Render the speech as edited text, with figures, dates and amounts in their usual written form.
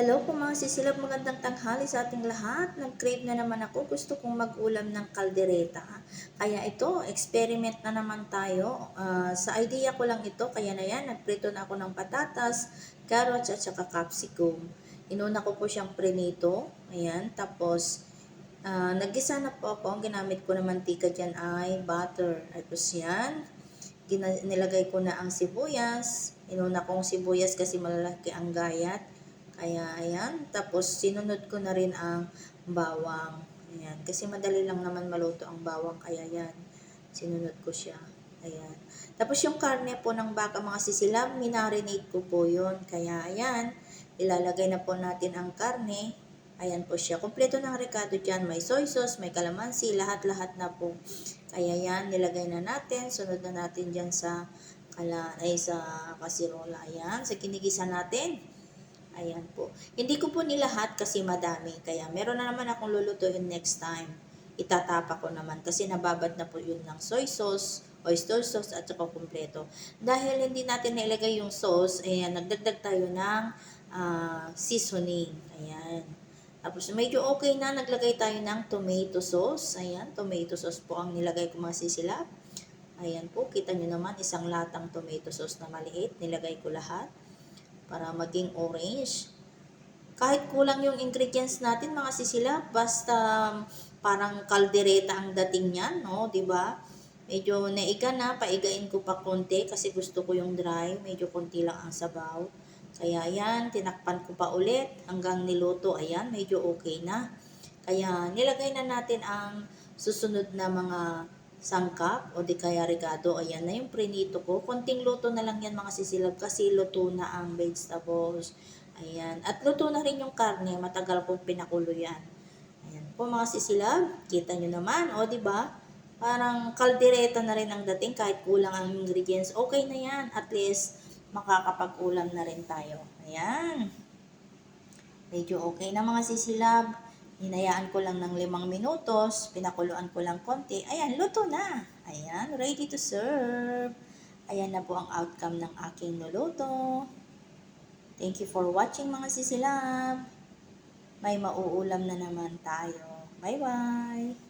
Hello po mga sisilab, magandang tanghali sa ating lahat. Nag-crave na naman ako, gusto kong mag-ulam ng kaldereta. Kaya ito, experiment na naman tayo. Sa idea ko lang ito, kaya na yan, nagprito na ako ng patatas, carrots at saka capsicum. Inuna ko po siyang prinito, ayan, tapos nagisa na po ako, ang ginamit ko na mantika dyan ay butter. Tapos yan, nilagay ko na ang sibuyas, inuna kong sibuyas kasi malalaki ang gayat. Kaya, ayan. Tapos, sinunod ko na rin ang bawang. Ayan. Kasi madali lang naman maluto ang bawang. Kaya, yan. Sinunod ko siya. Ayan. Tapos, yung karne po ng baka, mga sisilab, minarinate ko po yun. Kaya, ayan. Ilalagay na po natin ang karne. Ayan po siya. Kompleto ng recado dyan. May soy sauce, may calamansi, lahat-lahat na po. Kaya, yan. Nilagay na natin. Sunod na natin dyan sa sa kasirola. Ayan. Sa kinigisa natin. Ayan po. Hindi ko po nilahat kasi madami. Kaya meron na naman akong lulutuin next time. Itatapa ko naman kasi nababad na po yun ng soy sauce, oyster sauce at saka kumpleto. Dahil hindi natin nailagay yung sauce, ayan, nagdagdag tayo ng seasoning. Ayan. Tapos medyo okay na, naglagay tayo ng tomato sauce. Ayan, tomato sauce po ang nilagay ko mga sisilap. Ayan po, kita nyo naman isang latang tomato sauce na maliit. Nilagay ko lahat para maging orange. Kahit kulang yung ingredients natin mga sisilap, basta parang kaldereta ang dating niyan, no? 'Di ba? Medyo naiga na, paigain ko pa konti kasi gusto ko yung dry, medyo konti lang ang sabaw. Kaya yan, tinakpan ko pa ulit hanggang niluto. Ayan, medyo okay na. Kaya nilagay na natin ang susunod na mga sangkap o di kaya regado. Ayan na yung prinito ko. Konting luto na lang yan mga sisilab kasi luto na ang vegetables. Ayan. At luto na rin yung karne. Matagal kong pinakulo yan. Ayan po mga sisilab. Kita nyo naman. O di ba? Parang kaldereta na rin ang dating kahit kulang ang ingredients. Okay na yan. At least makakapag-ulam na rin tayo. Ayan. Medyo okay na mga sisilab. Hinayaan ko lang ng 5 minutos. Pinakuluan ko lang konti. Ayan, luto na. Ayan, ready to serve. Ayan na po ang outcome ng aking nuluto. Thank you for watching mga sisilab. May mauulam na naman tayo. Bye-bye!